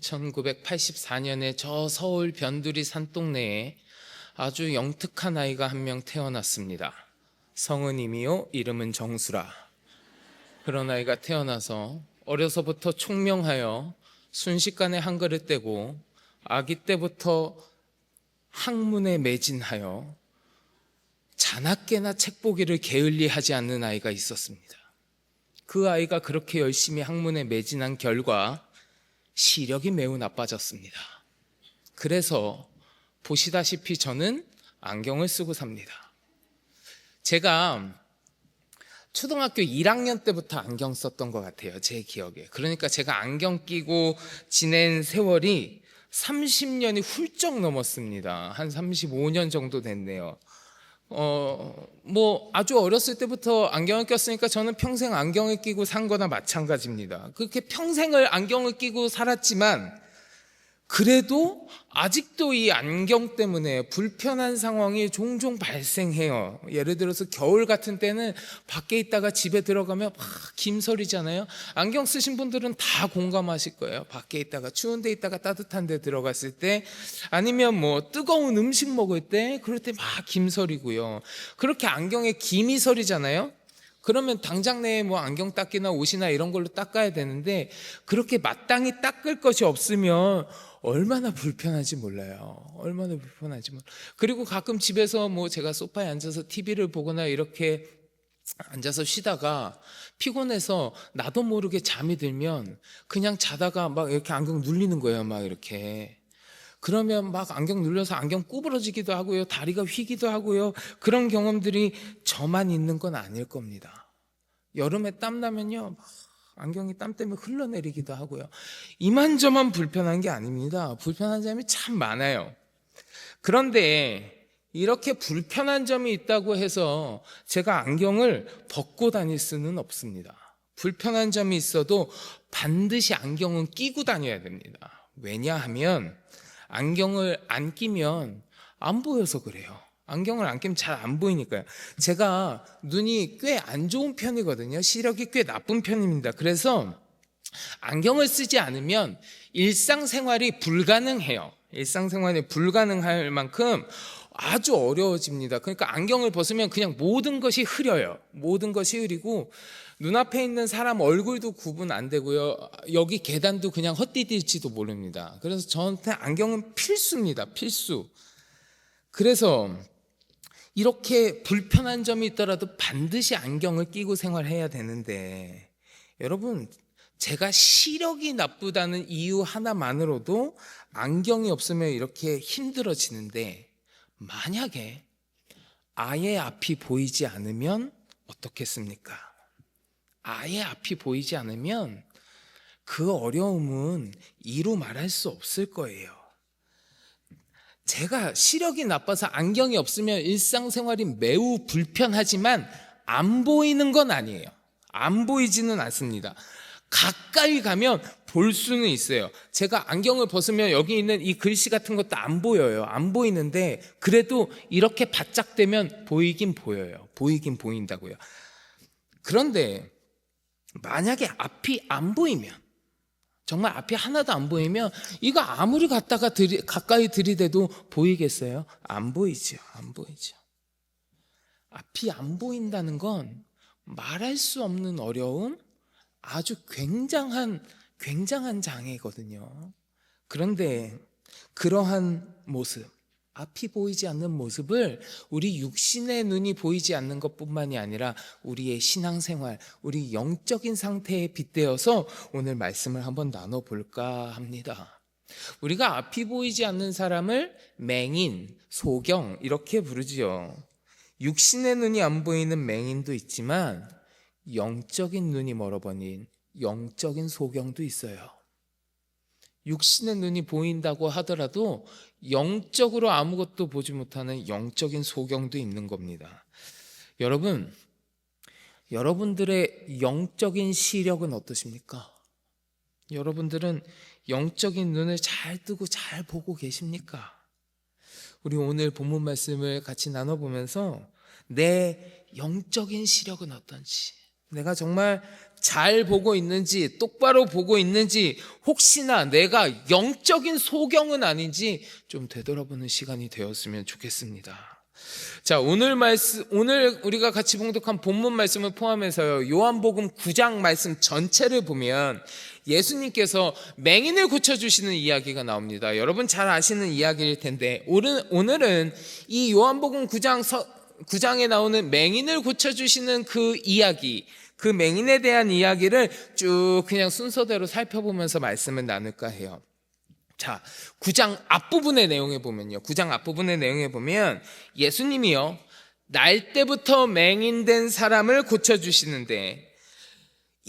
1984년에 저 서울 변두리 산동네에 아주 영특한 아이가 한 명 태어났습니다. 성은이미요, 이름은 정수라. 그런 아이가 태어나서 어려서부터 총명하여 순식간에 한 그릇 떼고 아기 때부터 학문에 매진하여 자나깨나 책보기를 게을리하지 않는 아이가 있었습니다. 그 아이가 그렇게 열심히 학문에 매진한 결과 시력이 매우 나빠졌습니다. 그래서 보시다시피 저는 안경을 쓰고 삽니다. 제가 초등학교 1학년 때부터 안경 썼던 것 같아요, 제 기억에. 그러니까 제가 안경 끼고 지낸 세월이 30년이 훌쩍 넘었습니다. 한 35년 정도 됐네요. 아주 어렸을 때부터 안경을 꼈으니까 저는 평생 안경을 끼고 산 거나 마찬가지입니다. 그렇게 평생을 안경을 끼고 살았지만 그래도 아직도 이 안경 때문에 불편한 상황이 종종 발생해요. 예를 들어서 겨울 같은 때는 밖에 있다가 집에 들어가면 막 김설이잖아요. 안경 쓰신 분들은 다 공감하실 거예요. 밖에 있다가 추운 데 있다가 따뜻한 데 들어갔을 때, 아니면 뜨거운 음식 먹을 때, 그럴 때 막 김설이고요. 그렇게 안경에 김이 설이잖아요. 그러면 당장 내에 안경 닦기나 옷이나 이런 걸로 닦아야 되는데, 그렇게 마땅히 닦을 것이 없으면 얼마나 불편한지 몰라요. 얼마나 불편한지 몰라요. 그리고 가끔 집에서 제가 소파에 앉아서 TV를 보거나 이렇게 앉아서 쉬다가 피곤해서 나도 모르게 잠이 들면 그냥 자다가 막 이렇게 안경 눌리는 거예요. 막 이렇게. 그러면 막 안경 눌려서 안경 구부러지기도 하고요. 다리가 휘기도 하고요. 그런 경험들이 저만 있는 건 아닐 겁니다. 여름에 땀 나면요, 안경이 땀 때문에 흘러내리기도 하고요. 이만저만 불편한 게 아닙니다. 불편한 점이 참 많아요. 그런데 이렇게 불편한 점이 있다고 해서 제가 안경을 벗고 다닐 수는 없습니다. 불편한 점이 있어도 반드시 안경은 끼고 다녀야 됩니다. 왜냐하면 안경을 안 끼면 안 보여서 그래요. 안경을 안 끼면 잘 안 보이니까요. 제가 눈이 꽤 안 좋은 편이거든요. 시력이 꽤 나쁜 편입니다. 그래서 안경을 쓰지 않으면 일상생활이 불가능해요. 일상생활이 불가능할 만큼 아주 어려워집니다. 그러니까 안경을 벗으면 그냥 모든 것이 흐려요. 모든 것이 흐리고 눈앞에 있는 사람 얼굴도 구분 안 되고요. 여기 계단도 그냥 헛디딜지도 모릅니다. 그래서 저한테 안경은 필수입니다. 필수. 그래서 이렇게 불편한 점이 있더라도 반드시 안경을 끼고 생활해야 되는데, 여러분, 제가 시력이 나쁘다는 이유 하나만으로도 안경이 없으면 이렇게 힘들어지는데, 만약에 아예 앞이 보이지 않으면 어떻겠습니까? 아예 앞이 보이지 않으면 그 어려움은 이루 말할 수 없을 거예요. 제가 시력이 나빠서 안경이 없으면 일상생활이 매우 불편하지만 안 보이는 건 아니에요. 안 보이지는 않습니다. 가까이 가면 볼 수는 있어요. 제가 안경을 벗으면 여기 있는 이 글씨 같은 것도 안 보여요. 안 보이는데 그래도 이렇게 바짝 대면 보이긴 보여요. 보이긴 보인다고요. 그런데 만약에 앞이 안 보이면, 정말 앞이 하나도 안 보이면 이거 아무리 가까이 들이대도 보이겠어요? 안 보이죠. 안 보이죠. 앞이 안 보인다는 건 말할 수 없는 어려움, 아주 굉장한 장애거든요. 그런데 그러한 모습, 앞이 보이지 않는 모습을 우리 육신의 눈이 보이지 않는 것뿐만이 아니라 우리의 신앙생활, 우리 영적인 상태에 빗대어서 오늘 말씀을 한번 나눠볼까 합니다. 우리가 앞이 보이지 않는 사람을 맹인, 소경 이렇게 부르지요. 육신의 눈이 안 보이는 맹인도 있지만 영적인 눈이 멀어버린 영적인 소경도 있어요. 육신의 눈이 보인다고 하더라도 영적으로 아무것도 보지 못하는 영적인 소경도 있는 겁니다. 여러분, 여러분들의 영적인 시력은 어떠십니까? 여러분들은 영적인 눈을 잘 뜨고 잘 보고 계십니까? 우리 오늘 본문 말씀을 같이 나눠보면서 내 영적인 시력은 어떤지, 내가 정말 잘 보고 있는지, 똑바로 보고 있는지, 혹시나 내가 영적인 소경은 아닌지 좀 되돌아보는 시간이 되었으면 좋겠습니다. 자, 오늘 우리가 같이 봉독한 본문 말씀을 포함해서요, 요한복음 9장 말씀 전체를 보면 예수님께서 맹인을 고쳐주시는 이야기가 나옵니다. 여러분 잘 아시는 이야기일 텐데, 오늘은 이 요한복음 9장에 나오는 맹인을 고쳐주시는 그 이야기, 그 맹인에 대한 이야기를 쭉 그냥 순서대로 살펴보면서 말씀을 나눌까 해요. 자, 9장 앞부분의 내용에 보면요, 9장 앞부분의 내용에 보면 예수님이요, 날 때부터 맹인된 사람을 고쳐주시는데,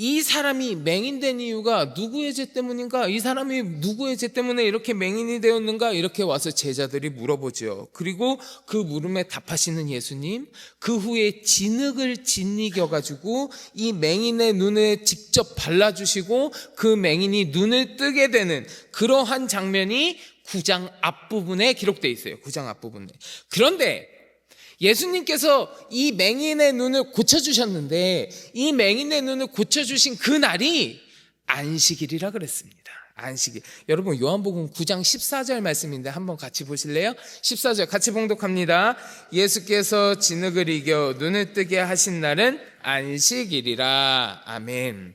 이 사람이 맹인된 이유가 누구의 죄 때문인가? 이 사람이 누구의 죄 때문에 이렇게 맹인이 되었는가? 이렇게 와서 제자들이 물어보죠. 그리고 그 물음에 답하시는 예수님, 그 후에 진흙을 짓이겨가지고 이 맹인의 눈에 직접 발라주시고 그 맹인이 눈을 뜨게 되는 그러한 장면이 9장 앞부분에 기록되어 있어요. 9장 앞부분에. 그런데 예수님께서 이 맹인의 눈을 고쳐주셨는데, 이 맹인의 눈을 고쳐주신 그 날이 안식일이라 그랬습니다. 안식일. 여러분 요한복음 9장 14절 말씀인데 한번 같이 보실래요? 14절 같이 봉독합니다. 예수께서 진흙을 이겨 눈을 뜨게 하신 날은 안식일이라. 아멘.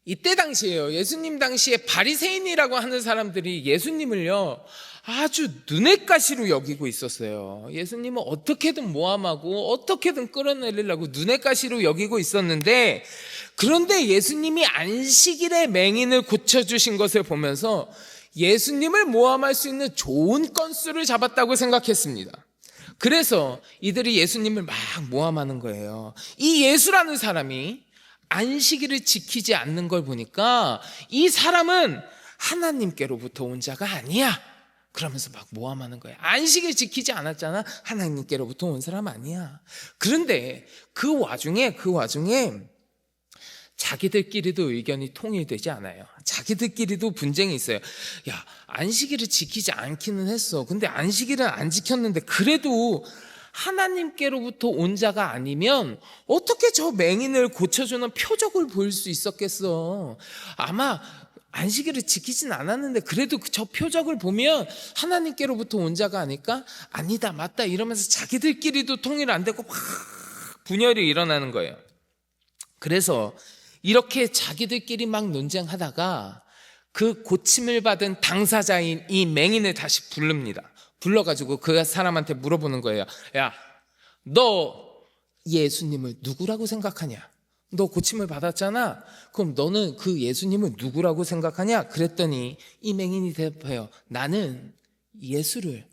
이때 당시에요, 예수님 당시에 바리새인이라고 하는 사람들이 예수님을요 아주 눈엣 가시로 여기고 있었어요. 예수님은 어떻게든 모함하고 어떻게든 끌어내리려고 눈엣 가시로 여기고 있었는데, 그런데 예수님이 안식일에 맹인을 고쳐주신 것을 보면서 예수님을 모함할 수 있는 좋은 건수를 잡았다고 생각했습니다. 그래서 이들이 예수님을 막 모함하는 거예요. 이 예수라는 사람이 안식일을 지키지 않는 걸 보니까 이 사람은 하나님께로부터 온 자가 아니야, 그러면서 막 모함하는 거예요. 안식일 지키지 않았잖아, 하나님께로부터 온 사람 아니야. 그런데 그 와중에 자기들끼리도 의견이 통일되지 않아요. 자기들끼리도 분쟁이 있어요. 야, 안식일을 지키지 않기는 했어. 근데 안식일은 안 지켰는데 그래도 하나님께로부터 온 자가 아니면 어떻게 저 맹인을 고쳐주는 표적을 보일 수 있었겠어. 아마 안식일을 지키진 않았는데 그래도 저 표적을 보면 하나님께로부터 온 자가 아닐까? 아니다, 맞다 이러면서 자기들끼리도 통일 안 되고 막 분열이 일어나는 거예요. 그래서 이렇게 자기들끼리 막 논쟁하다가 그 고침을 받은 당사자인 이 맹인을 다시 부릅니다. 불러가지고 그 사람한테 물어보는 거예요. 야, 너 예수님을 누구라고 생각하냐? 너 고침을 받았잖아. 그럼 너는 그 예수님을 누구라고 생각하냐? 그랬더니 이 맹인이 대답해요. 나는 예수를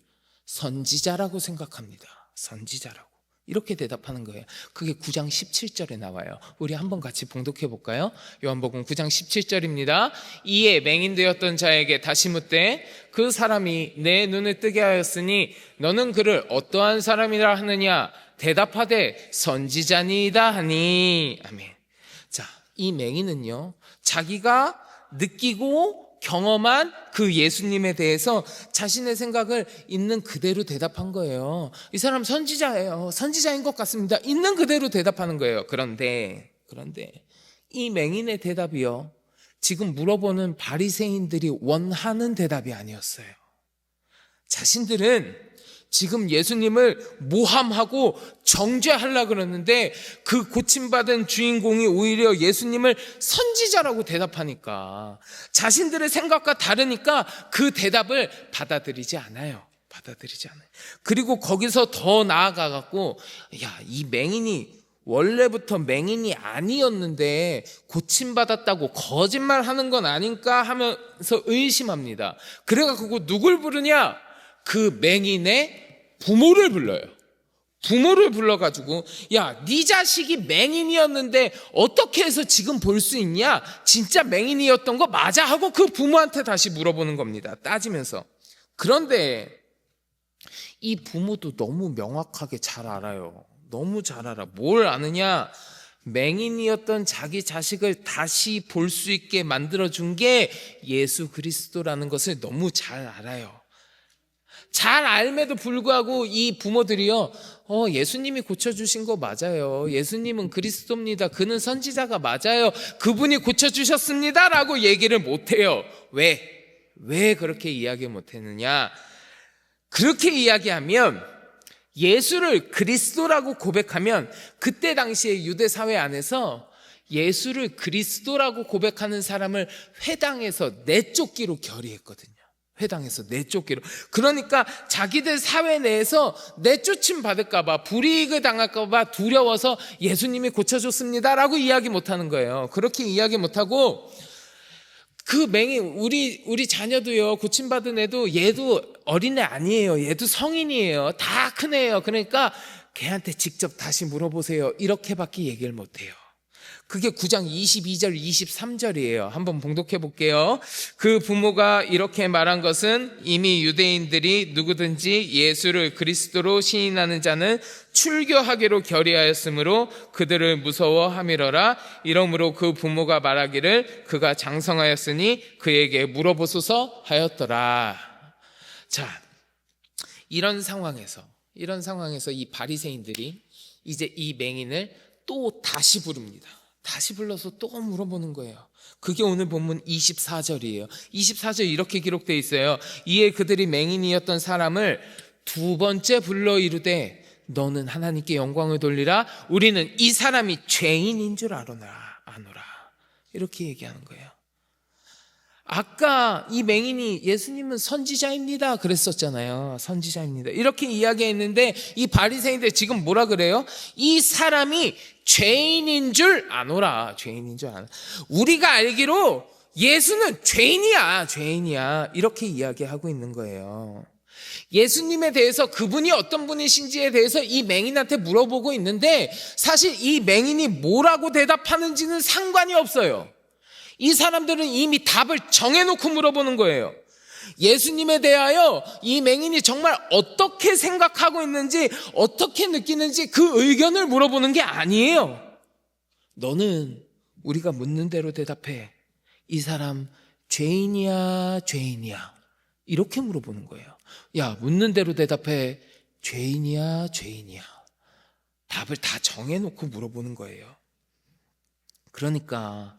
선지자라고 생각합니다. 선지자라고. 이렇게 대답하는 거예요. 그게 9장 17절에 나와요. 우리 한번 같이 봉독해 볼까요? 요한복음 9장 17절입니다. 이에 맹인되었던 자에게 다시 묻되 그 사람이 내 눈을 뜨게 하였으니 너는 그를 어떠한 사람이라 하느냐? 대답하되 선지자니이다 하니. 아멘. 자, 이 맹인은요, 자기가 느끼고 경험한 그 예수님에 대해서 자신의 생각을 있는 그대로 대답한 거예요. 이 사람 선지자예요. 선지자인 것 같습니다. 있는 그대로 대답하는 거예요. 그런데 이 맹인의 대답이요, 지금 물어보는 바리새인들이 원하는 대답이 아니었어요. 자신들은 지금 예수님을 모함하고 정죄하려고 그러는데 그 고침받은 주인공이 오히려 예수님을 선지자라고 대답하니까 자신들의 생각과 다르니까 그 대답을 받아들이지 않아요. 그리고 거기서 더 나아가갖고, 야, 이 맹인이 원래부터 맹인이 아니었는데 고침받았다고 거짓말하는 건 아닌가 하면서 의심합니다. 그래갖고 누굴 부르냐? 그 맹인의 부모를 불러요. 부모를 불러가지고, 야, 네 자식이 맹인이었는데 어떻게 해서 지금 볼 수 있냐? 진짜 맹인이었던 거 맞아? 하고 그 부모한테 다시 물어보는 겁니다. 따지면서. 그런데 이 부모도 너무 명확하게 잘 알아요. 너무 잘 알아. 뭘 아느냐? 맹인이었던 자기 자식을 다시 볼 수 있게 만들어준 게 예수 그리스도라는 것을 너무 잘 알아요. 잘 알매도 불구하고 이 부모들이요, 예수님이 고쳐주신 거 맞아요. 예수님은 그리스도입니다. 그는 선지자가 맞아요. 그분이 고쳐주셨습니다 라고 얘기를 못해요. 왜 그렇게 이야기 못했느냐? 그렇게 이야기하면, 예수를 그리스도라고 고백하면 그때 당시에 유대 사회 안에서 예수를 그리스도라고 고백하는 사람을 회당에서 내쫓기로 결의했거든요. 회당에서 내쫓기로. 그러니까 자기들 사회 내에서 내쫓임 받을까봐, 불이익을 당할까봐 두려워서 예수님이 고쳐줬습니다라고 이야기 못하는 거예요. 그렇게 이야기 못하고, 그 맹인, 우리 자녀도요, 고침받은 애도, 얘도 어린애 아니에요. 얘도 성인이에요. 다 큰 애예요. 그러니까 걔한테 직접 다시 물어보세요. 이렇게밖에 얘기를 못해요. 그게 9장 22절 23절이에요. 한번 봉독해 볼게요. 그 부모가 이렇게 말한 것은 이미 유대인들이 누구든지 예수를 그리스도로 시인하는 자는 출교하기로 결의하였으므로 그들을 무서워함이러라. 이러므로 그 부모가 말하기를 그가 장성하였으니 그에게 물어보소서 하였더라. 자, 이런 상황에서 이 바리새인들이 이제 이 맹인을 또 다시 부릅니다. 다시 불러서 또 물어보는 거예요. 그게 오늘 본문 24절이에요. 24절 이렇게 기록되어 있어요. 이에 그들이 맹인이었던 사람을 두 번째 불러 이르되 너는 하나님께 영광을 돌리라. 우리는 이 사람이 죄인인 줄 아노라. 이렇게 얘기하는 거예요. 아까 이 맹인이 예수님은 선지자입니다 그랬었잖아요. 선지자입니다 이렇게 이야기했는데, 이 바리새인들 지금 뭐라 그래요? 이 사람이 죄인인 줄 아노라. 우리가 알기로 예수는 죄인이야 이렇게 이야기하고 있는 거예요. 예수님에 대해서, 그분이 어떤 분이신지에 대해서 이 맹인한테 물어보고 있는데, 사실 이 맹인이 뭐라고 대답하는지는 상관이 없어요. 이 사람들은 이미 답을 정해놓고 물어보는 거예요. 예수님에 대하여 이 맹인이 정말 어떻게 생각하고 있는지, 어떻게 느끼는지 그 의견을 물어보는 게 아니에요. 너는 우리가 묻는 대로 대답해. 이 사람 죄인이야? 이렇게 물어보는 거예요. 야, 묻는 대로 대답해. 죄인이야? 답을 다 정해놓고 물어보는 거예요. 그러니까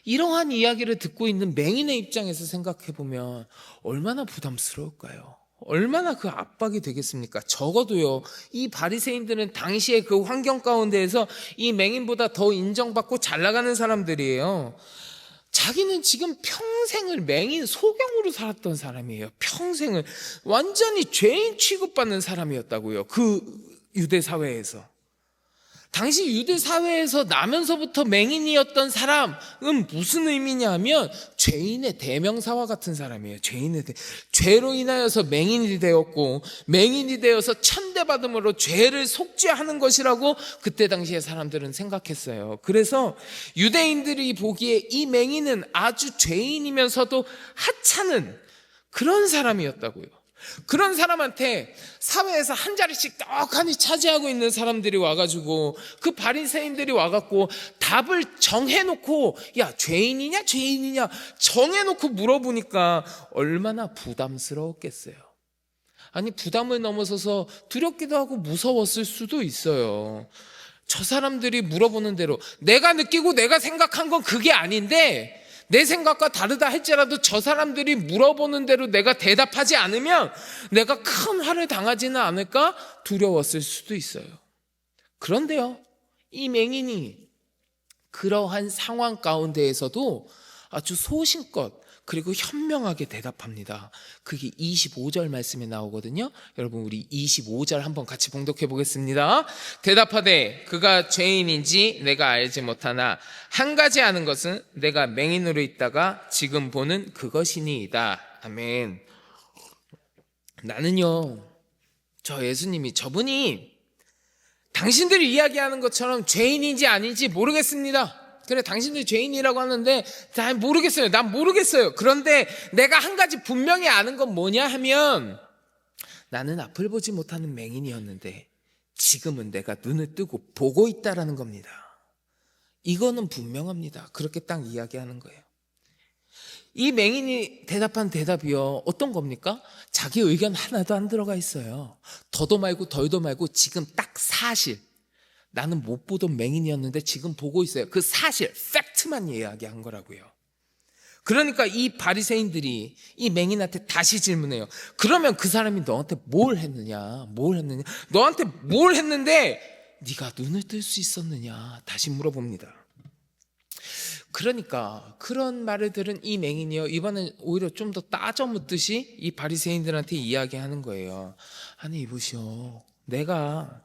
이러한 이야기를 듣고 있는 맹인의 입장에서 생각해보면 얼마나 부담스러울까요? 얼마나 그 압박이 되겠습니까? 적어도요, 이 바리새인들은 당시의 그 환경 가운데에서 이 맹인보다 더 인정받고 잘 나가는 사람들이에요. 자기는 지금 평생을 맹인 소경으로 살았던 사람이에요. 평생을 완전히 죄인 취급받는 사람이었다고요. 그 유대 사회에서. 당시 유대 사회에서 나면서부터 맹인이었던 사람은 무슨 의미냐면 죄인의 대명사와 같은 사람이에요. 죄로 인하여서 맹인이 되었고, 맹인이 되어서 천대받음으로 죄를 속죄하는 것이라고 그때 당시에 사람들은 생각했어요. 그래서 유대인들이 보기에 이 맹인은 아주 죄인이면서도 하찮은 그런 사람이었다고요. 그런 사람한테 사회에서 한 자리씩 떡하니 차지하고 있는 사람들이 와가지고, 그 바리새인들이 와갖고 답을 정해놓고, 야, 죄인이냐 정해놓고 물어보니까 얼마나 부담스러웠겠어요. 아니, 부담을 넘어서서 두렵기도 하고 무서웠을 수도 있어요. 저 사람들이 물어보는 대로 내가 느끼고 내가 생각한 건 그게 아닌데, 내 생각과 다르다 할지라도 저 사람들이 물어보는 대로 내가 대답하지 않으면 내가 큰 화를 당하지는 않을까 두려웠을 수도 있어요. 그런데요, 이 맹인이 그러한 상황 가운데에서도 아주 소신껏 그리고 현명하게 대답합니다. 그게 25절 말씀에 나오거든요. 여러분, 우리 25절 한번 같이 봉독해 보겠습니다. 대답하되 그가 죄인인지 내가 알지 못하나 한 가지 아는 것은 내가 맹인으로 있다가 지금 보는 그것이니이다. 아멘. 나는요, 저분이 당신들이 이야기하는 것처럼 죄인인지 아닌지 모르겠습니다. 그래, 당신들이 죄인이라고 하는데 난 모르겠어요. 그런데 내가 한 가지 분명히 아는 건 뭐냐 하면, 나는 앞을 보지 못하는 맹인이었는데 지금은 내가 눈을 뜨고 보고 있다라는 겁니다. 이거는 분명합니다. 그렇게 딱 이야기하는 거예요. 이 맹인이 대답한 대답이요, 어떤 겁니까? 자기 의견 하나도 안 들어가 있어요. 더도 말고 덜도 말고 지금 딱 사실, 나는 못 보던 맹인이었는데 지금 보고 있어요. 그 사실, 팩트만 이야기한 거라고요. 그러니까 이 바리새인들이 이 맹인한테 다시 질문해요. 그러면 그 사람이 너한테 뭘 했느냐? 너한테 뭘 했는데 네가 눈을 뜰 수 있었느냐? 다시 물어봅니다. 그러니까 그런 말을 들은 이 맹인이요, 이번엔 오히려 좀 더 따져 묻듯이 이 바리새인들한테 이야기하는 거예요. 아니 이보시오, 내가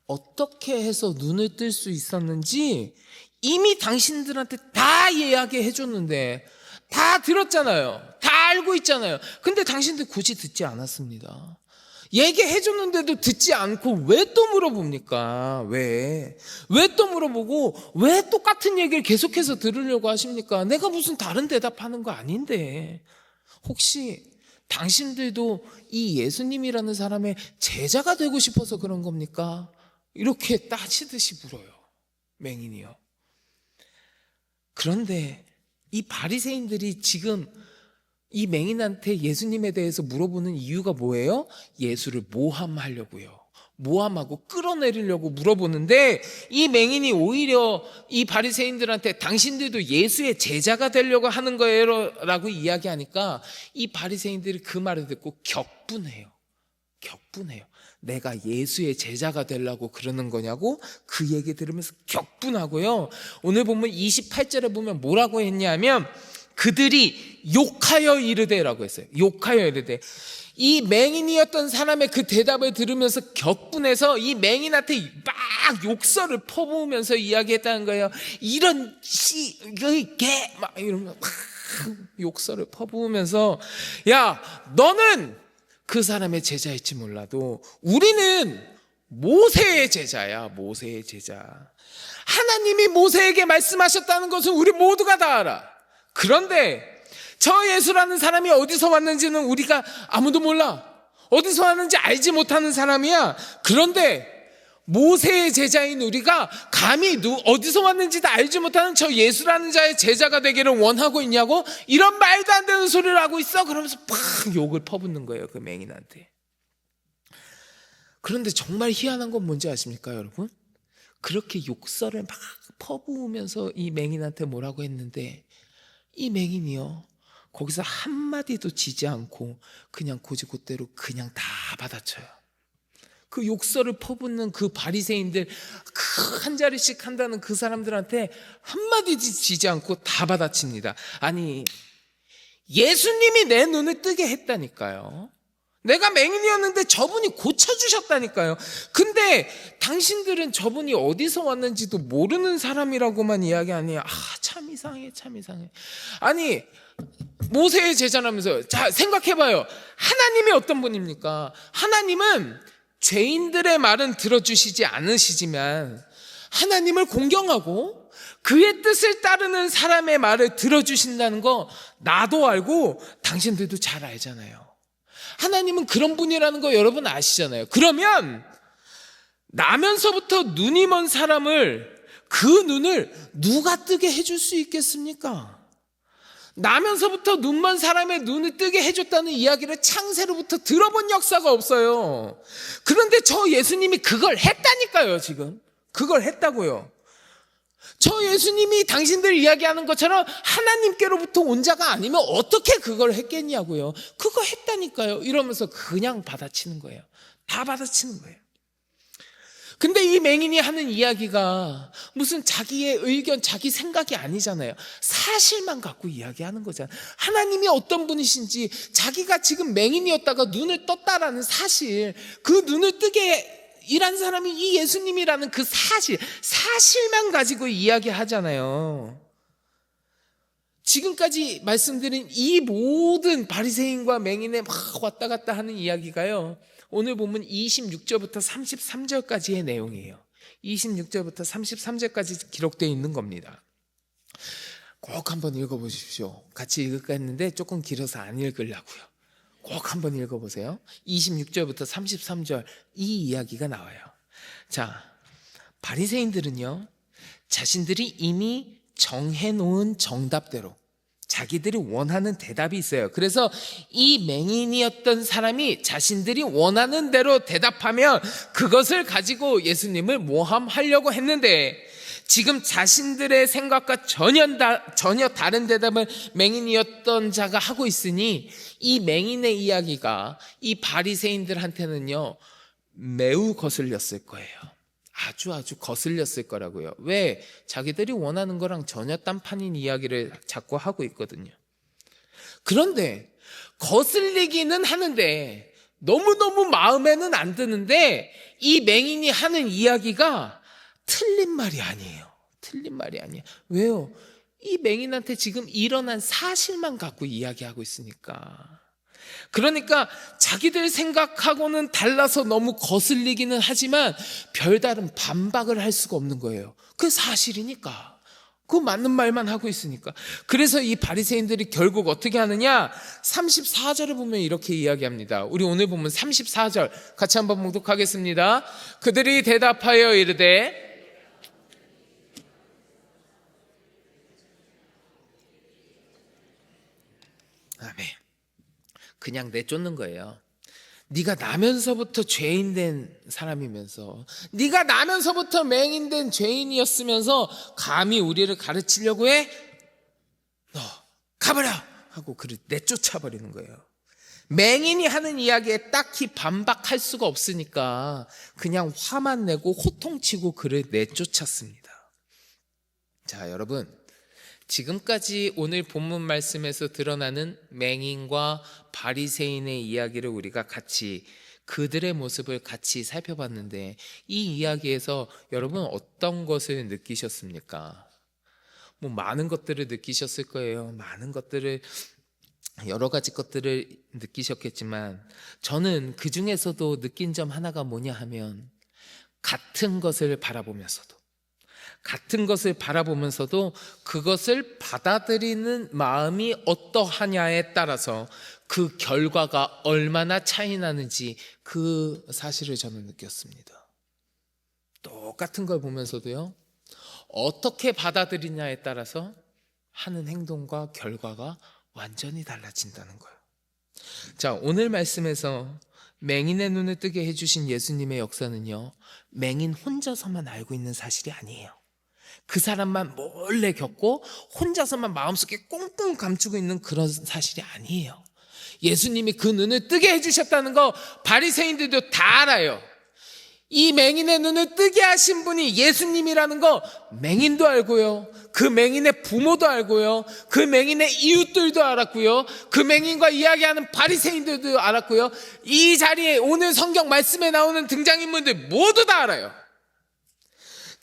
어떻게 해서 눈을 뜰 수 있었는지 이미 당신들한테 다 이야기해 줬는데, 다 들었잖아요. 다 알고 있잖아요. 근데 당신들 굳이 듣지 않았습니다. 얘기해 줬는데도 듣지 않고 왜 또 물어봅니까? 왜 또 물어보고 왜 똑같은 얘기를 계속해서 들으려고 하십니까? 내가 무슨 다른 대답하는 거 아닌데. 혹시 당신들도 이 예수님이라는 사람의 제자가 되고 싶어서 그런 겁니까? 이렇게 따지듯이 물어요, 맹인이요. 그런데 이 바리새인들이 지금 이 맹인한테 예수님에 대해서 물어보는 이유가 뭐예요? 예수를 모함하려고요. 모함하고 끌어내리려고 물어보는데, 이 맹인이 오히려 이 바리새인들한테 당신들도 예수의 제자가 되려고 하는 거예요 라고 이야기하니까, 이 바리새인들이 그 말을 듣고 격분해요. 내가 예수의 제자가 되려고 그러는 거냐고 그 얘기 들으면서 격분하고요. 오늘 보면 28절에 보면 뭐라고 했냐면, 그들이 욕하여 이르되라고 했어요. 욕하여 이르되. 이 맹인이었던 사람의 그 대답을 들으면서 격분해서 이 맹인한테 막 욕설을 퍼부으면서 이야기했다는 거예요. 이런 개 막 이러면서 막 욕설을 퍼부으면서, 야, 너는 그 사람의 제자일지 몰라도 우리는 모세의 제자야. 모세의 제자. 하나님이 모세에게 말씀하셨다는 것은 우리 모두가 다 알아. 그런데 저 예수라는 사람이 어디서 왔는지는 우리가 아무도 몰라. 어디서 왔는지 알지 못하는 사람이야. 그런데 모세의 제자인 우리가 감히 어디서 왔는지도 알지 못하는 저 예수라는 자의 제자가 되기를 원하고 있냐고? 이런 말도 안 되는 소리를 하고 있어. 그러면서 팍 욕을 퍼붓는 거예요, 그 맹인한테. 그런데 정말 희한한 건 뭔지 아십니까, 여러분? 그렇게 욕설을 막 퍼부으면서 이 맹인한테 뭐라고 했는데, 이 맹인이요, 거기서 한마디도 지지 않고 그냥 곧이곧대로 그냥 다 받아쳐요. 그 욕설을 퍼붓는 그 바리새인들, 그 한 자리씩 한다는 그 사람들한테 한마디도 지지 않고 다 받아칩니다. 아니, 예수님이 내 눈을 뜨게 했다니까요. 내가 맹인이었는데 저분이 고쳐주셨다니까요. 근데 당신들은 저분이 어디서 왔는지도 모르는 사람이라고만 이야기하니, 참 이상해. 아니, 모세의 제자라면서. 자, 생각해봐요. 하나님이 어떤 분입니까? 하나님은 죄인들의 말은 들어주시지 않으시지만 하나님을 공경하고 그의 뜻을 따르는 사람의 말을 들어주신다는 거 나도 알고 당신들도 잘 알잖아요. 하나님은 그런 분이라는 거 여러분 아시잖아요. 그러면 나면서부터 눈이 먼 사람을, 그 눈을 누가 뜨게 해줄 수 있겠습니까? 나면서부터 눈 먼 사람의 눈을 뜨게 해줬다는 이야기를 창세로부터 들어본 역사가 없어요. 그런데 저 예수님이 그걸 했다니까요. 지금 그걸 했다고요. 저 예수님이 당신들 이야기하는 것처럼 하나님께로부터 온 자가 아니면 어떻게 그걸 했겠냐고요. 그거 했다니까요. 이러면서 그냥 받아치는 거예요. 다 받아치는 거예요. 근데 이 맹인이 하는 이야기가 무슨 자기의 의견, 자기 생각이 아니잖아요. 사실만 갖고 이야기하는 거잖아요. 하나님이 어떤 분이신지, 자기가 지금 맹인이었다가 눈을 떴다라는 사실, 그 눈을 뜨게 일한 사람이 이 예수님이라는 그 사실만 가지고 이야기하잖아요. 지금까지 말씀드린 이 모든 바리새인과 맹인의 막 왔다 갔다 하는 이야기가요, 오늘 보면 26절부터 33절까지의 내용이에요. 26절부터 33절까지 기록되어 있는 겁니다. 꼭 한번 읽어보십시오. 같이 읽을까 했는데 조금 길어서 안 읽으려고요. 꼭 한번 읽어보세요. 26절부터 33절 이 이야기가 나와요. 자, 바리새인들은요, 자신들이 이미 정해놓은 정답대로, 자기들이 원하는 대답이 있어요. 그래서 이 맹인이었던 사람이 자신들이 원하는 대로 대답하면 그것을 가지고 예수님을 모함하려고 했는데, 지금 자신들의 생각과 전혀 다른 대답을 맹인이었던 자가 하고 있으니 이 맹인의 이야기가 이 바리새인들한테는요 매우 거슬렸을 거예요. 아주 거슬렸을 거라고요. 왜? 자기들이 원하는 거랑 전혀 딴판인 이야기를 자꾸 하고 있거든요. 그런데 거슬리기는 하는데 너무너무 마음에는 안 드는데, 이 맹인이 하는 이야기가 틀린 말이 아니에요. 틀린 말이 아니에요. 왜요? 이 맹인한테 지금 일어난 사실만 갖고 이야기하고 있으니까. 그러니까 자기들 생각하고는 달라서 너무 거슬리기는 하지만 별다른 반박을 할 수가 없는 거예요. 그게 사실이니까. 그 맞는 말만 하고 있으니까. 그래서 이 바리새인들이 결국 어떻게 하느냐? 34절을 보면 이렇게 이야기합니다. 우리 오늘 보면 34절 같이 한번 봉독하겠습니다. 그들이 대답하여 이르되, 아멘. 그냥 내쫓는 거예요. 네가 나면서부터 죄인 된 사람이면서, 네가 나면서부터 맹인 된 죄인이었으면서 감히 우리를 가르치려고 해? 너 가버려! 하고 그를 내쫓아 버리는 거예요. 맹인이 하는 이야기에 딱히 반박할 수가 없으니까 그냥 화만 내고 호통치고 그를 내쫓았습니다. 자, 여러분, 지금까지 오늘 본문 말씀에서 드러나는 맹인과 바리새인의 이야기를 우리가 같이, 그들의 모습을 같이 살펴봤는데, 이 이야기에서 여러분 어떤 것을 느끼셨습니까? 많은 것들을 느끼셨을 거예요. 많은 것들을, 여러 가지 것들을 느끼셨겠지만, 저는 그 중에서도 느낀 점 하나가 뭐냐 하면, 같은 것을 바라보면서도 그것을 받아들이는 마음이 어떠하냐에 따라서 그 결과가 얼마나 차이 나는지, 그 사실을 저는 느꼈습니다. 똑같은 걸 보면서도요, 어떻게 받아들이냐에 따라서 하는 행동과 결과가 완전히 달라진다는 거예요. 자, 오늘 말씀에서 맹인의 눈을 뜨게 해주신 예수님의 역사는요, 맹인 혼자서만 알고 있는 사실이 아니에요. 그 사람만 몰래 겪고 혼자서만 마음속에 꽁꽁 감추고 있는 그런 사실이 아니에요. 예수님이 그 눈을 뜨게 해주셨다는 거 바리새인들도 다 알아요. 이 맹인의 눈을 뜨게 하신 분이 예수님이라는 거 맹인도 알고요, 그 맹인의 부모도 알고요, 그 맹인의 이웃들도 알았고요, 그 맹인과 이야기하는 바리새인들도 알았고요, 이 자리에 오늘 성경 말씀에 나오는 등장인물들 모두 다 알아요.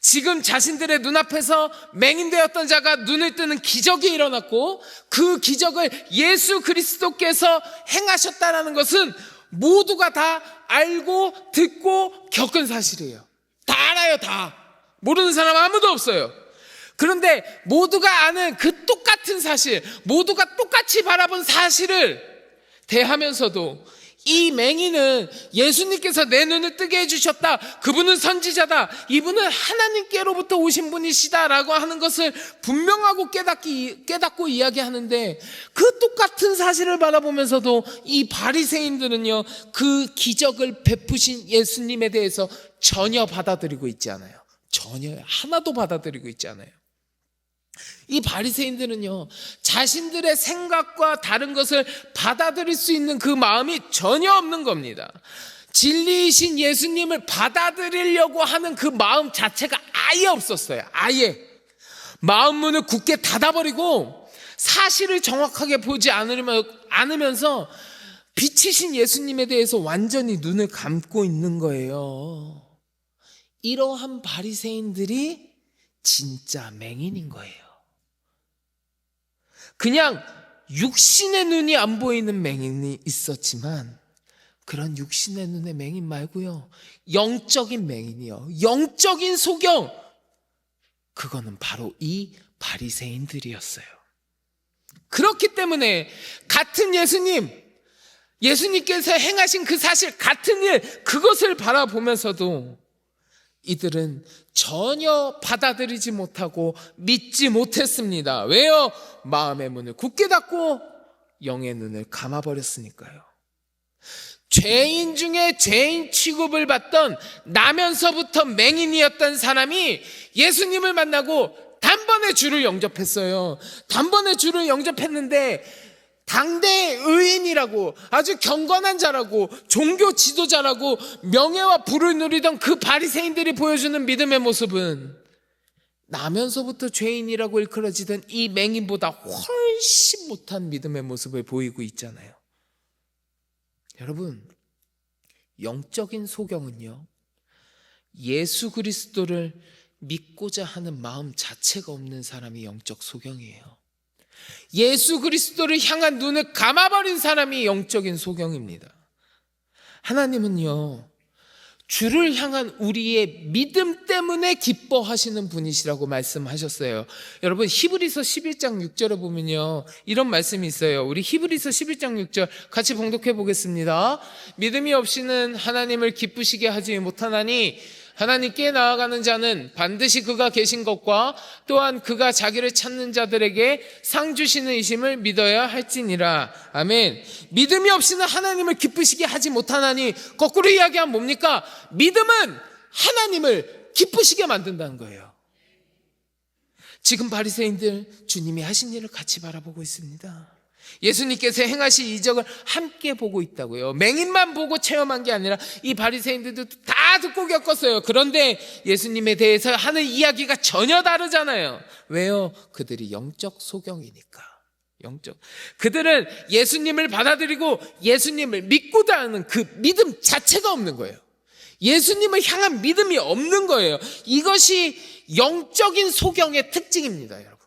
지금 자신들의 눈앞에서 맹인되었던 자가 눈을 뜨는 기적이 일어났고, 그 기적을 예수 그리스도께서 행하셨다는 것은 모두가 다 알고 듣고 겪은 사실이에요. 다 알아요. 다. 모르는 사람 아무도 없어요. 그런데 모두가 아는 그 똑같은 사실, 모두가 똑같이 바라본 사실을 대하면서도 이 맹인은 예수님께서 내 눈을 뜨게 해주셨다, 그분은 선지자다, 이분은 하나님께로부터 오신 분이시다라고 하는 것을 분명하고 깨닫고 이야기하는데, 그 똑같은 사실을 바라보면서도 이 바리새인들은요, 그 기적을 베푸신 예수님에 대해서 전혀 받아들이고 있지 않아요. 전혀 하나도 받아들이고 있지 않아요. 이 바리새인들은요, 자신들의 생각과 다른 것을 받아들일 수 있는 그 마음이 전혀 없는 겁니다. 진리이신 예수님을 받아들이려고 하는 그 마음 자체가 아예 없었어요. 아예. 마음 문을 굳게 닫아버리고 사실을 정확하게 보지 않으면서 빛이신 예수님에 대해서 완전히 눈을 감고 있는 거예요. 이러한 바리새인들이 진짜 맹인인 거예요. 그냥 육신의 눈이 안 보이는 맹인이 있었지만, 그런 육신의 눈의 맹인 말고요, 영적인 맹인이요, 영적인 소경, 그거는 바로 이 바리새인들이었어요. 그렇기 때문에 같은 예수님께서 행하신 그 사실, 같은 일, 그것을 바라보면서도 이들은 전혀 받아들이지 못하고 믿지 못했습니다. 왜요? 마음의 문을 굳게 닫고 영의 눈을 감아버렸으니까요. 죄인 중에 죄인 취급을 받던 나면서부터 맹인이었던 사람이 예수님을 만나고 단번에 주를 영접했어요. 단번에 주를 영접했는데 당대 의인이라고, 아주 경건한 자라고, 종교 지도자라고 명예와 부를 누리던 그 바리새인들이 보여주는 믿음의 모습은 나면서부터 죄인이라고 일컬어지던 이 맹인보다 훨씬 못한 믿음의 모습을 보이고 있잖아요. 여러분, 영적인 소경은요, 예수 그리스도를 믿고자 하는 마음 자체가 없는 사람이 영적 소경이에요. 예수 그리스도를 향한 눈을 감아버린 사람이 영적인 소경입니다. 하나님은요, 주를 향한 우리의 믿음 때문에 기뻐하시는 분이시라고 말씀하셨어요. 여러분, 히브리서 11장 6절에 보면요, 이런 말씀이 있어요. 우리 히브리서 11장 6절 같이 봉독해 보겠습니다. 믿음이 없이는 하나님을 기쁘시게 하지 못하나니 하나님께 나아가는 자는 반드시 그가 계신 것과 또한 그가 자기를 찾는 자들에게 상 주시는 이심을 믿어야 할지니라. 아멘. 믿음이 없이는 하나님을 기쁘시게 하지 못하나니, 거꾸로 이야기하면 뭡니까? 믿음은 하나님을 기쁘시게 만든다는 거예요. 지금 바리새인들 주님이 하신 일을 같이 바라보고 있습니다. 예수님께서 행하신 이적을 함께 보고 있다고요. 맹인만 보고 체험한 게 아니라 이 바리새인들도 다 듣고 겪었어요. 그런데 예수님에 대해서 하는 이야기가 전혀 다르잖아요. 왜요? 그들이 영적 소경이니까. 그들은 예수님을 받아들이고 예수님을 믿고자 하는 그 믿음 자체가 없는 거예요. 예수님을 향한 믿음이 없는 거예요. 이것이 영적인 소경의 특징입니다, 여러분.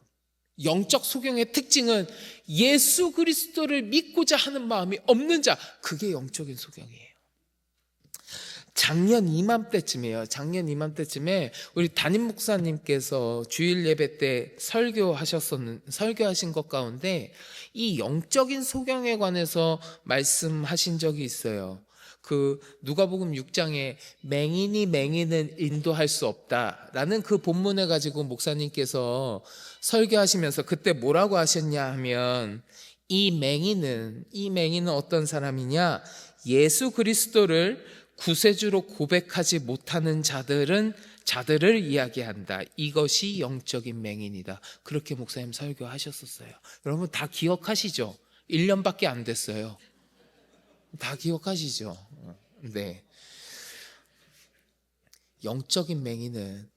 영적 소경의 특징은 예수 그리스도를 믿고자 하는 마음이 없는 자, 그게 영적인 소경이에요. 작년 이맘때쯤에 우리 담임 목사님께서 주일 예배 때 설교하신 것 가운데 이 영적인 소경에 관해서 말씀하신 적이 있어요. 그 누가복음 6장에 맹인이 맹인은 인도할 수 없다라는 그 본문을 가지고 목사님께서 설교하시면서 그때 뭐라고 하셨냐 하면, 이 맹인은 어떤 사람이냐? 예수 그리스도를 구세주로 고백하지 못하는 자들을 이야기한다. 이것이 영적인 맹인이다. 그렇게 목사님 설교하셨었어요. 여러분 다 기억하시죠? 1년밖에 안 됐어요. 다 기억하시죠? 네. 영적인 맹인은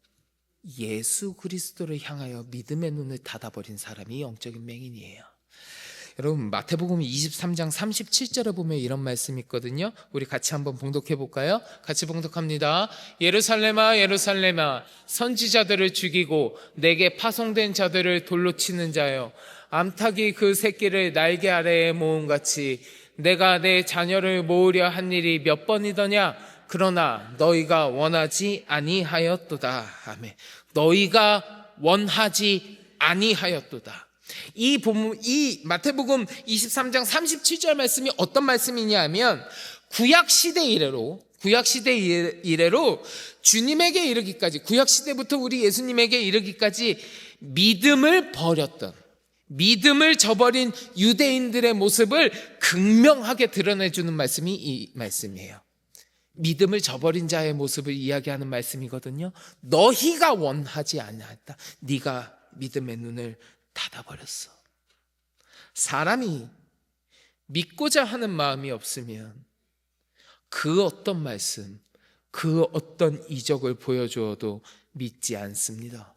예수 그리스도를 향하여 믿음의 눈을 닫아버린 사람이 영적인 맹인이에요. 여러분, 마태복음 23장 37절에 보면 이런 말씀이 있거든요. 우리 같이 한번 봉독해 볼까요? 같이 봉독합니다. 예루살렘아 예루살렘아, 선지자들을 죽이고 내게 파송된 자들을 돌로 치는 자여, 암탉이 그 새끼를 날개 아래에 모음같이 내가 내 자녀를 모으려 한 일이 몇 번이더냐? 그러나 너희가 원하지 아니하였도다. 아멘. 너희가 원하지 아니하였도다. 이 마태복음 23장 37절 말씀이 어떤 말씀이냐 하면, 구약시대 이래로 주님에게 이르기까지, 구약시대부터 우리 예수님에게 이르기까지 믿음을 버렸던, 믿음을 저버린 유대인들의 모습을 극명하게 드러내주는 말씀이 이 말씀이에요. 믿음을 저버린 자의 모습을 이야기하는 말씀이거든요. 너희가 원하지 않았다. 네가 믿음의 눈을 닫아버렸어. 사람이 믿고자 하는 마음이 없으면 그 어떤 말씀, 그 어떤 이적을 보여주어도 믿지 않습니다.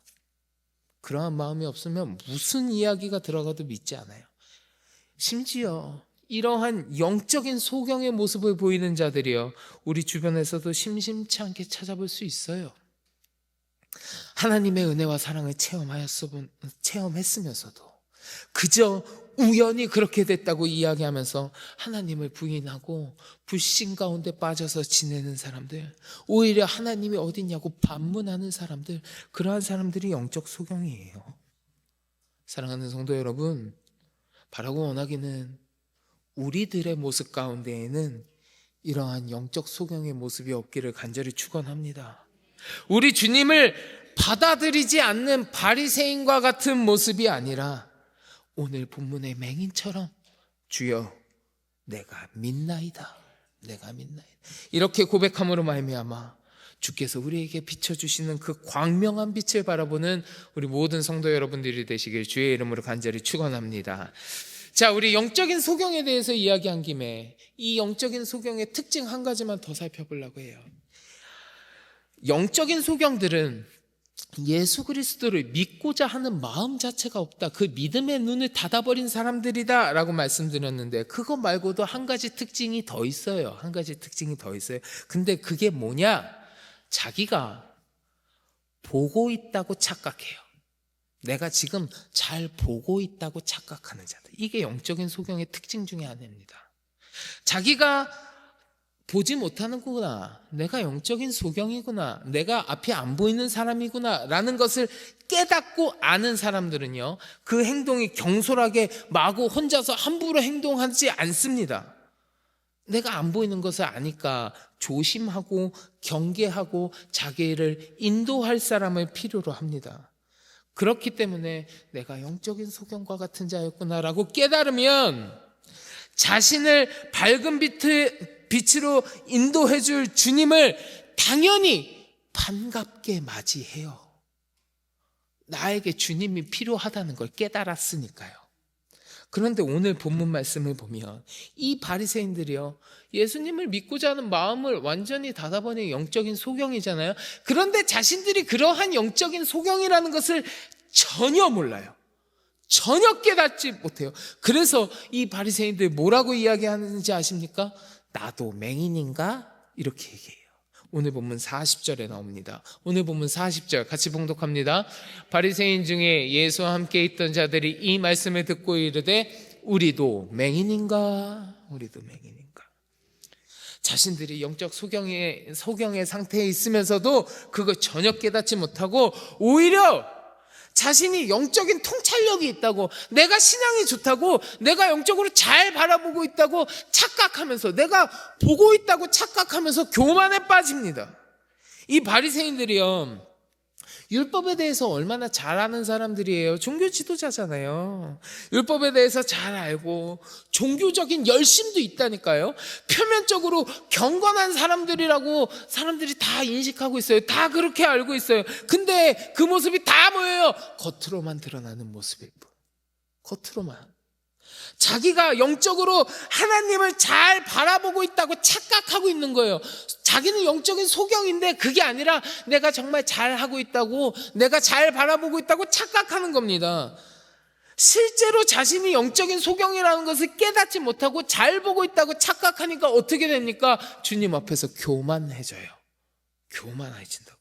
그러한 마음이 없으면 무슨 이야기가 들어가도 믿지 않아요. 심지어 이러한 영적인 소경의 모습을 보이는 자들이요, 우리 주변에서도 심심치 않게 찾아볼 수 있어요. 하나님의 은혜와 사랑을 체험했으면서도 그저 우연히 그렇게 됐다고 이야기하면서 하나님을 부인하고 불신 가운데 빠져서 지내는 사람들, 오히려 하나님이 어딨냐고 반문하는 사람들, 그러한 사람들이 영적 소경이에요. 사랑하는 성도 여러분, 바라고 원하기는 우리들의 모습 가운데에는 이러한 영적 소경의 모습이 없기를 간절히 축원합니다. 우리 주님을 받아들이지 않는 바리새인과 같은 모습이 아니라 오늘 본문의 맹인처럼 주여 내가 믿나이다. 내가 믿나이다. 이렇게 고백함으로 말미암아 주께서 우리에게 비춰주시는 그 광명한 빛을 바라보는 우리 모든 성도 여러분들이 되시길 주의 이름으로 간절히 축원합니다. 자, 우리 영적인 소경에 대해서 이야기한 김에 이 영적인 소경의 특징 한 가지만 더 살펴보려고 해요. 영적인 소경들은 예수 그리스도를 믿고자 하는 마음 자체가 없다. 그 믿음의 눈을 닫아버린 사람들이다 라고 말씀드렸는데, 그거 말고도 한 가지 특징이 더 있어요. 한 가지 특징이 더 있어요. 근데 그게 뭐냐? 자기가 보고 있다고 착각해요. 내가 지금 잘 보고 있다고 착각하는 자들. 이게 영적인 소경의 특징 중에 하나입니다. 자기가 보지 못하는구나, 내가 영적인 소경이구나, 내가 앞이 안 보이는 사람이구나 라는 것을 깨닫고 아는 사람들은요, 그 행동이 경솔하게 마구 혼자서 함부로 행동하지 않습니다. 내가 안 보이는 것을 아니까 조심하고 경계하고 자기를 인도할 사람을 필요로 합니다. 그렇기 때문에 내가 영적인 소경과 같은 자였구나라고 깨달으면 자신을 밝은 빛으로 인도해 줄 주님을 당연히 반갑게 맞이해요. 나에게 주님이 필요하다는 걸 깨달았으니까요. 그런데 오늘 본문 말씀을 보면 이 바리새인들이요, 예수님을 믿고자 하는 마음을 완전히 닫아버린 영적인 소경이잖아요. 그런데 자신들이 그러한 영적인 소경이라는 것을 전혀 몰라요. 전혀 깨닫지 못해요. 그래서 이 바리새인들 뭐라고 이야기하는지 아십니까? 나도 맹인인가? 이렇게 얘기해요. 오늘 본문 40절에 나옵니다. 오늘 본문 40절 같이 봉독합니다. 바리새인 중에 예수와 함께 있던 자들이 이 말씀을 듣고 이르되 우리도 맹인인가? 우리도 맹인인가? 자신들이 영적 소경의 상태에 있으면서도 그걸 전혀 깨닫지 못하고 오히려 자신이 영적인 통찰력이 있다고, 내가 신앙이 좋다고, 내가 영적으로 잘 바라보고 있다고 착각하면서, 내가 보고 있다고 착각하면서 교만에 빠집니다. 이 바리새인들이요, 율법에 대해서 얼마나 잘 아는 사람들이에요. 종교 지도자잖아요. 율법에 대해서 잘 알고 종교적인 열심도 있다니까요. 표면적으로 경건한 사람들이라고 사람들이 다 인식하고 있어요. 다 그렇게 알고 있어요. 근데 그 모습이 다 뭐예요? 겉으로만 드러나는 모습일 뿐. 겉으로만. 자기가 영적으로 하나님을 잘 바라보고 있다고 착각하고 있는 거예요. 자기는 영적인 소경인데 그게 아니라 내가 정말 잘하고 있다고, 내가 잘 바라보고 있다고 착각하는 겁니다. 실제로 자신이 영적인 소경이라는 것을 깨닫지 못하고 잘 보고 있다고 착각하니까 어떻게 됩니까? 주님 앞에서 교만해져요. 교만해진다고.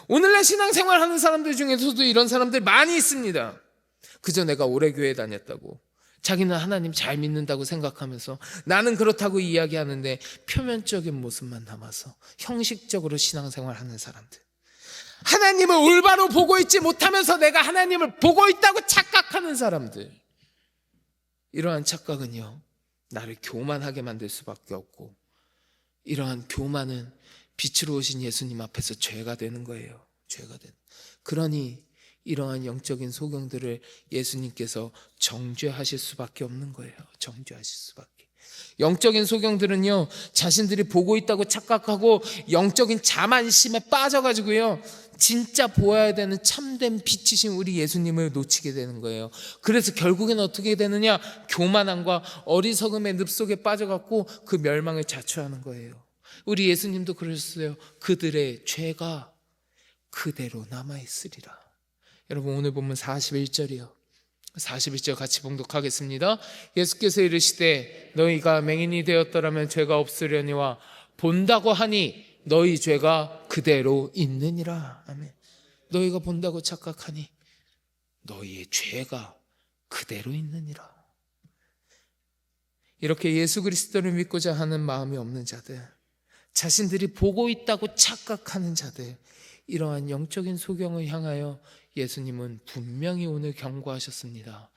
오늘날 신앙생활 하는 사람들 중에서도 이런 사람들 많이 있습니다. 그저 내가 오래 교회 다녔다고, 자기는 하나님 잘 믿는다고 생각하면서 나는 그렇다고 이야기하는데 표면적인 모습만 담아서 형식적으로 신앙생활 하는 사람들, 하나님을 올바로 보고 있지 못하면서 내가 하나님을 보고 있다고 착각하는 사람들, 이러한 착각은요, 나를 교만하게 만들 수밖에 없고, 이러한 교만은 빛으로 오신 예수님 앞에서 죄가 되는 거예요. 죄가 되는. 그러니 이러한 영적인 소경들을 예수님께서 정죄하실 수밖에 없는 거예요. 정죄하실 수밖에. 영적인 소경들은요, 자신들이 보고 있다고 착각하고 영적인 자만심에 빠져가지고요, 진짜 보아야 되는 참된 빛이신 우리 예수님을 놓치게 되는 거예요. 그래서 결국엔 어떻게 되느냐? 교만함과 어리석음의 늪속에 빠져갖고 그 멸망을 자초하는 거예요. 우리 예수님도 그러셨어요. 그들의 죄가 그대로 남아있으리라. 여러분, 오늘 보면 41절이요. 41절 같이 봉독하겠습니다. 예수께서 이르시되 너희가 맹인이 되었더라면 죄가 없으려니와 본다고 하니 너희 죄가 그대로 있느니라. 아멘. 너희가 본다고 착각하니 너희의 죄가 그대로 있느니라. 이렇게 예수 그리스도를 믿고자 하는 마음이 없는 자들, 자신들이 보고 있다고 착각하는 자들, 이러한 영적인 소경을 향하여 예수님은 분명히 오늘 경고하셨습니다.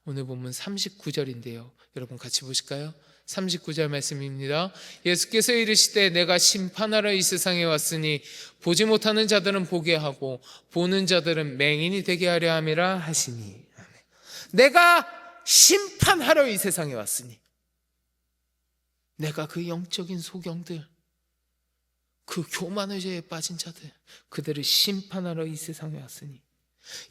오늘 보면 39절인데요. 여러분 같이 보실까요? 39절 말씀입니다. 예수께서 이르시되 내가 심판하러 이 세상에 왔으니 보지 못하는 자들은 보게 하고 보는 자들은 맹인이 되게 하려 함이라 하시니. 내가 심판하러 이 세상에 왔으니, 내가 그 영적인 소경들, 그 교만의 죄에 빠진 자들, 그들을 심판하러 이 세상에 왔으니,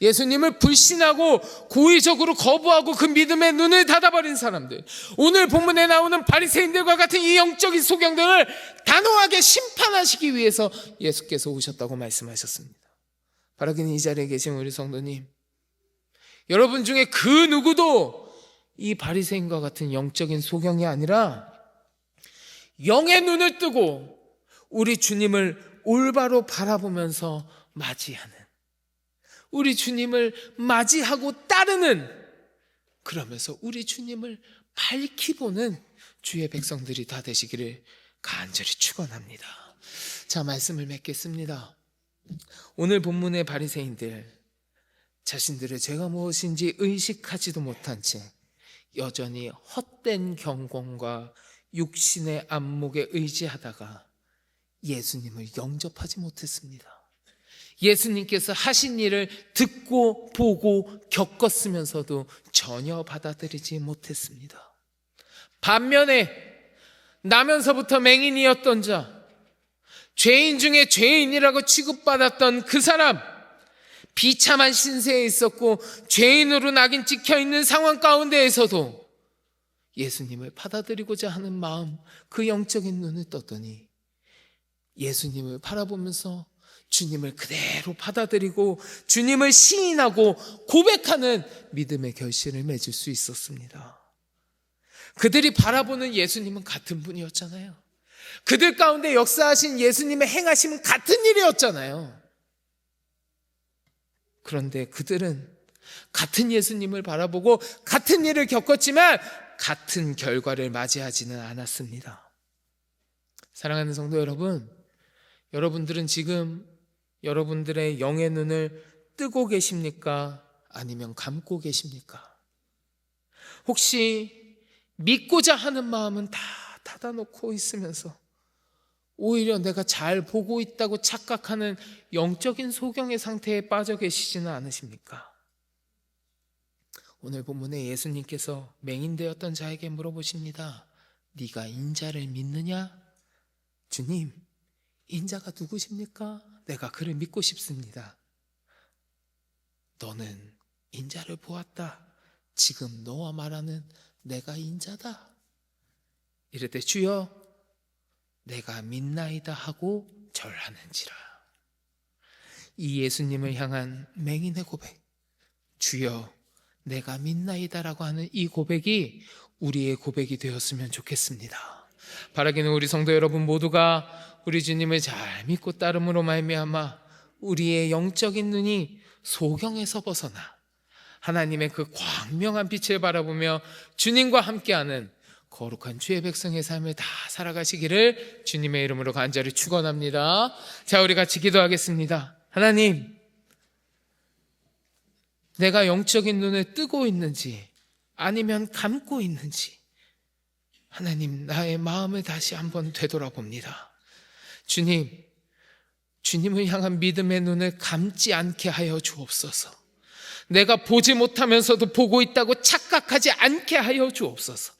예수님을 불신하고 고의적으로 거부하고 그 믿음의 눈을 닫아버린 사람들, 오늘 본문에 나오는 바리새인들과 같은 이 영적인 소경들을 단호하게 심판하시기 위해서 예수께서 오셨다고 말씀하셨습니다. 바라기는 이 자리에 계신 우리 성도님, 여러분 중에 그 누구도 이 바리새인과 같은 영적인 소경이 아니라 영의 눈을 뜨고 우리 주님을 올바로 바라보면서 맞이하는, 우리 주님을 맞이하고 따르는, 그러면서 우리 주님을 밝히 보는 주의 백성들이 다 되시기를 간절히 축원합니다. 자, 말씀을 맺겠습니다. 오늘 본문의 바리새인들, 자신들의 죄가 무엇인지 의식하지도 못한 채 여전히 헛된 경건과 육신의 안목에 의지하다가 예수님을 영접하지 못했습니다. 예수님께서 하신 일을 듣고 보고 겪었으면서도 전혀 받아들이지 못했습니다. 반면에 나면서부터 맹인이었던 자, 죄인 중에 죄인이라고 취급받았던 그 사람, 비참한 신세에 있었고 죄인으로 낙인 찍혀있는 상황 가운데에서도 예수님을 받아들이고자 하는 마음, 그 영적인 눈을 떴더니 예수님을 바라보면서 주님을 그대로 받아들이고 주님을 시인하고 고백하는 믿음의 결실을 맺을 수 있었습니다. 그들이 바라보는 예수님은 같은 분이었잖아요. 그들 가운데 역사하신 예수님의 행하심은 같은 일이었잖아요. 그런데 그들은 같은 예수님을 바라보고 같은 일을 겪었지만 같은 결과를 맞이하지는 않았습니다. 사랑하는 성도 여러분, 여러분들은 지금 여러분들의 영의 눈을 뜨고 계십니까? 아니면 감고 계십니까? 혹시 믿고자 하는 마음은 다 닫아놓고 있으면서 오히려 내가 잘 보고 있다고 착각하는 영적인 소경의 상태에 빠져 계시지는 않으십니까? 오늘 본문에 예수님께서 맹인되었던 자에게 물어보십니다. 네가 인자를 믿느냐? 주님, 인자가 누구십니까? 내가 그를 믿고 싶습니다. 너는 인자를 보았다. 지금 너와 말하는 내가 인자다. 이럴 때 주여 내가 믿나이다 하고 절하는지라. 이 예수님을 향한 맹인의 고백, 주여 내가 믿나이다라고 하는 이 고백이 우리의 고백이 되었으면 좋겠습니다. 바라기는 우리 성도 여러분 모두가 우리 주님을 잘 믿고 따름으로 말미암아 우리의 영적인 눈이 소경에서 벗어나 하나님의 그 광명한 빛을 바라보며 주님과 함께하는 거룩한 주의 백성의 삶을 다 살아가시기를 주님의 이름으로 간절히 축원합니다. 자, 우리 같이 기도하겠습니다. 하나님, 내가 영적인 눈을 뜨고 있는지 아니면 감고 있는지 하나님, 나의 마음을 다시 한번 되돌아봅니다. 주님, 주님을 향한 믿음의 눈을 감지 않게 하여 주옵소서. 내가 보지 못하면서도 보고 있다고 착각하지 않게 하여 주옵소서.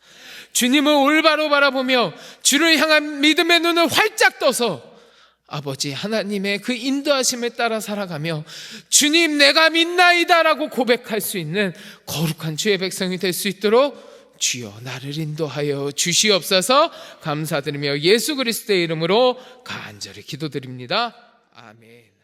주님을 올바로 바라보며 주를 향한 믿음의 눈을 활짝 떠서 아버지 하나님의 그 인도하심에 따라 살아가며 주님 내가 믿나이다 라고 고백할 수 있는 거룩한 주의 백성이 될 수 있도록 주여 나를 인도하여 주시옵소서. 감사드리며 예수 그리스도의 이름으로 간절히 기도드립니다. 아멘.